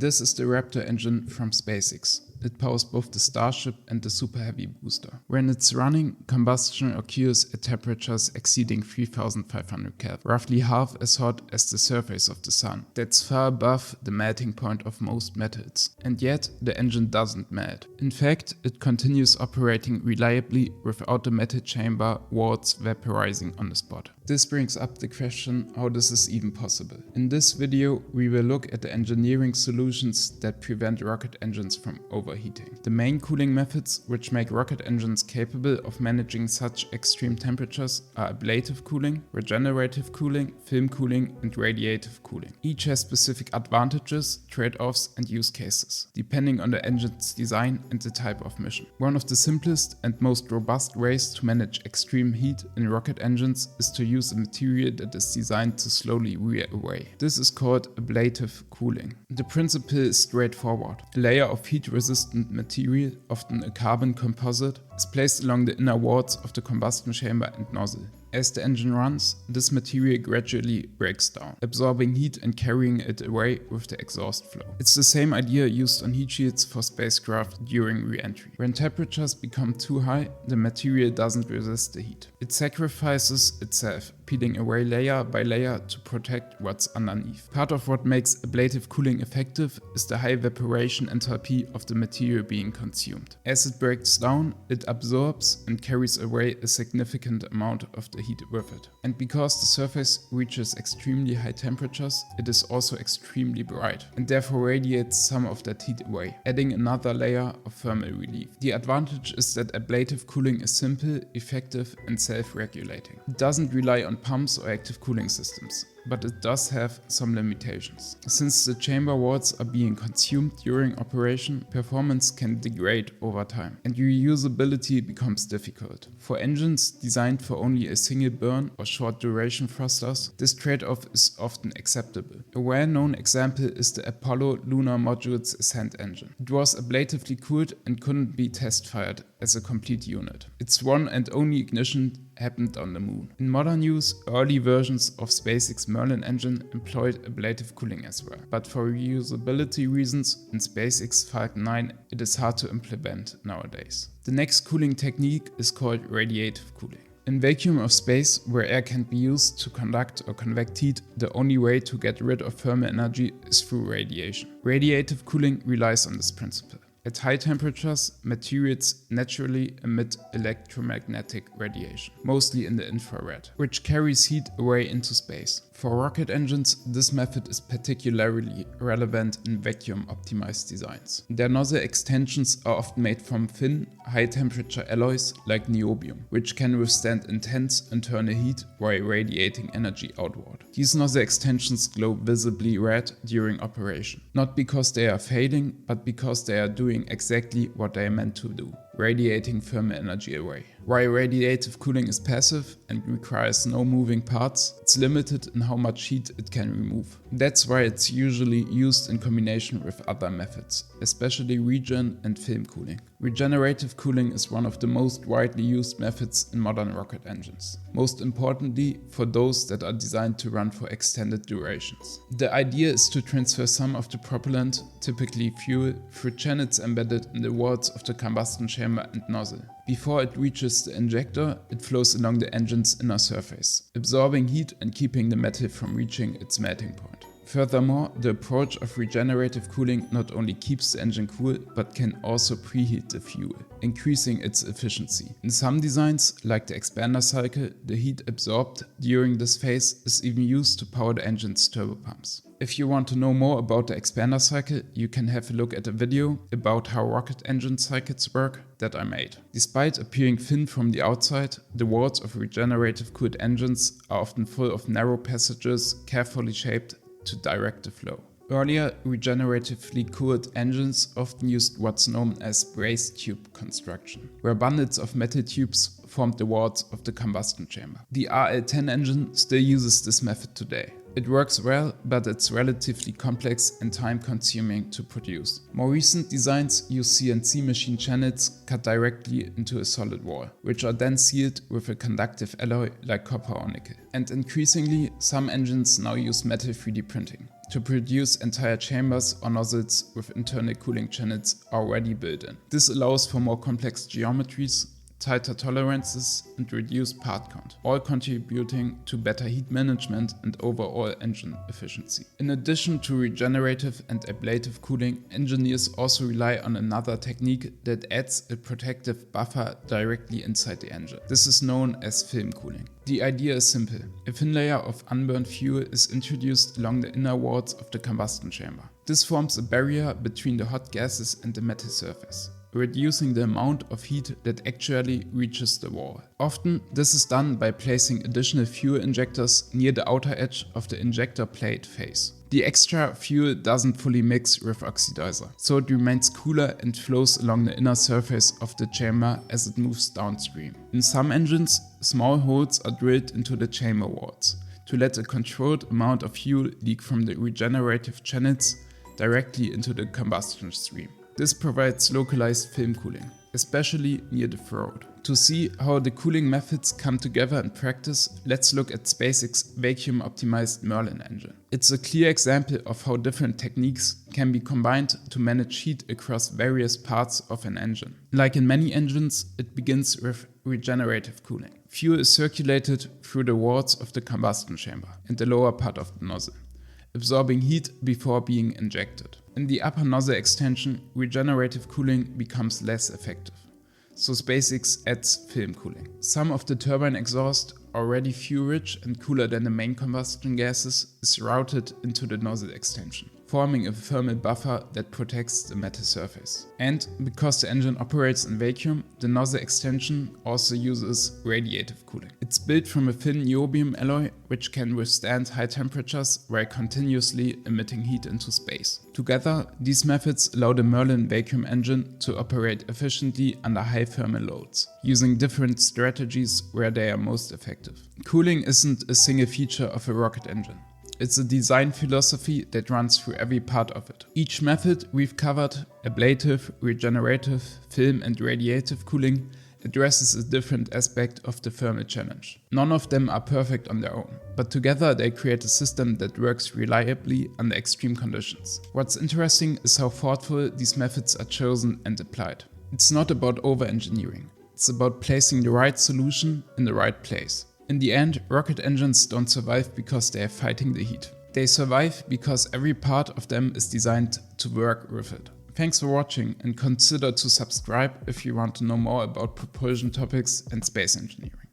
This is the Raptor engine from SpaceX. It powers both the Starship and the Super Heavy booster. When it's running, combustion occurs at temperatures exceeding 3500 Kelvin, roughly half as hot as the surface of the Sun. That's far above the melting point of most metals. And yet, the engine doesn't melt. In fact, it continues operating reliably without the metal chamber walls vaporizing on the spot. This brings up the question how this is even possible. In this video, we will look at the engineering solutions that prevent rocket engines from overheating. The main cooling methods which make rocket engines capable of managing such extreme temperatures are ablative cooling, regenerative cooling, film cooling, and radiative cooling. Each has specific advantages, trade-offs, and use cases, depending on the engine's design and the type of mission. One of the simplest and most robust ways to manage extreme heat in rocket engines is to use a material that is designed to slowly wear away. This is called ablative cooling. The principle is straightforward. A layer of heat-resistant material, often a carbon composite, is placed along the inner walls of the combustion chamber and nozzle. As the engine runs, this material gradually breaks down, absorbing heat and carrying it away with the exhaust flow. It's the same idea used on heat shields for spacecraft during re-entry. When temperatures become too high, the material doesn't resist the heat. It sacrifices itself, peeling away layer by layer to protect what's underneath. Part of what makes ablative cooling effective is the high evaporation enthalpy of the material being consumed. As it breaks down, it absorbs and carries away a significant amount of the heat with it. And because the surface reaches extremely high temperatures, it is also extremely bright and therefore radiates some of that heat away, adding another layer of thermal relief. The advantage is that ablative cooling is simple, effective, and self-regulating. It doesn't rely on pumps or active cooling systems, but it does have some limitations. Since the chamber walls are being consumed during operation, performance can degrade over time, and reusability becomes difficult. For engines designed for only a single burn or short duration thrusters, this trade-off is often acceptable. A well-known example is the Apollo lunar module's ascent engine. It was ablatively cooled and couldn't be test-fired as a complete unit. Its one and only ignition happened on the moon. In modern use, early versions of SpaceX Merlin engine employed ablative cooling as well, but for reusability reasons in SpaceX Falcon 9 it is hard to implement nowadays. The next cooling technique is called radiative cooling. In vacuum of space, where air can be used to conduct or convect heat, the only way to get rid of thermal energy is through radiation. Radiative cooling relies on this principle. At high temperatures, materials naturally emit electromagnetic radiation, mostly in the infrared, which carries heat away into space. For rocket engines, this method is particularly relevant in vacuum-optimized designs. Their nozzle extensions are often made from thin, high-temperature alloys like niobium, which can withstand intense internal heat while radiating energy outward. These nozzle extensions glow visibly red during operation, not because they are fading, but because they are doing exactly what they are meant to do, radiating thermal energy away. While radiative cooling is passive and requires no moving parts, it's limited in how much heat it can remove. That's why it's usually used in combination with other methods, especially regen and film cooling. Regenerative cooling is one of the most widely used methods in modern rocket engines, most importantly for those that are designed to run for extended durations. The idea is to transfer some of the propellant, typically fuel, through channels embedded in the walls of the combustion chamber and nozzle. Before it reaches the injector, it flows along the engine's inner surface, absorbing heat and keeping the metal from reaching its melting point. Furthermore, the approach of regenerative cooling not only keeps the engine cool, but can also preheat the fuel, increasing its efficiency. In some designs, like the expander cycle, the heat absorbed during this phase is even used to power the engine's turbopumps. If you want to know more about the expander cycle, you can have a look at a video about how rocket engine cycles work that I made. Despite appearing thin from the outside, the walls of regenerative cooled engines are often full of narrow passages carefully shaped to direct the flow. Earlier, regeneratively cooled engines often used what's known as brace tube construction, where bundles of metal tubes formed the walls of the combustion chamber. The RL-10 engine still uses this method today. It works well, but it's relatively complex and time-consuming to produce. More recent designs use CNC machine channels cut directly into a solid wall, which are then sealed with a conductive alloy like copper or nickel. And increasingly, some engines now use metal 3D printing to produce entire chambers or nozzles with internal cooling channels already built in. This allows for more complex geometries, tighter tolerances, and reduced part count, all contributing to better heat management and overall engine efficiency. In addition to regenerative and ablative cooling, engineers also rely on another technique that adds a protective buffer directly inside the engine. This is known as film cooling. The idea is simple. A thin layer of unburned fuel is introduced along the inner walls of the combustion chamber. This forms a barrier between the hot gases and the metal surface, reducing the amount of heat that actually reaches the wall. Often, this is done by placing additional fuel injectors near the outer edge of the injector plate face. The extra fuel doesn't fully mix with oxidizer, so it remains cooler and flows along the inner surface of the chamber as it moves downstream. In some engines, small holes are drilled into the chamber walls to let a controlled amount of fuel leak from the regenerative channels directly into the combustion stream. This provides localized film cooling, especially near the throat. To see how the cooling methods come together in practice, let's look at SpaceX vacuum-optimized Merlin engine. It's a clear example of how different techniques can be combined to manage heat across various parts of an engine. Like in many engines, it begins with regenerative cooling. Fuel is circulated through the walls of the combustion chamber and the lower part of the nozzle, absorbing heat before being injected. In the upper nozzle extension, regenerative cooling becomes less effective, so SpaceX adds film cooling. Some of the turbine exhaust, already fuel-rich and cooler than the main combustion gases, is routed into the nozzle extension, forming a thermal buffer that protects the metal surface. And because the engine operates in vacuum, the nozzle extension also uses radiative cooling. It's built from a thin niobium alloy which can withstand high temperatures while continuously emitting heat into space. Together, these methods allow the Merlin vacuum engine to operate efficiently under high thermal loads, using different strategies where they are most effective. Cooling isn't a single feature of a rocket engine. It's a design philosophy that runs through every part of it. Each method we've covered, ablative, regenerative, film and radiative cooling, addresses a different aspect of the thermal challenge. None of them are perfect on their own, but together they create a system that works reliably under extreme conditions. What's interesting is how thoughtful these methods are chosen and applied. It's not about over-engineering. It's about placing the right solution in the right place. In the end, rocket engines don't survive because they are fighting the heat. They survive because every part of them is designed to work with it. Thanks for watching and consider to subscribe if you want to know more about propulsion topics and space engineering.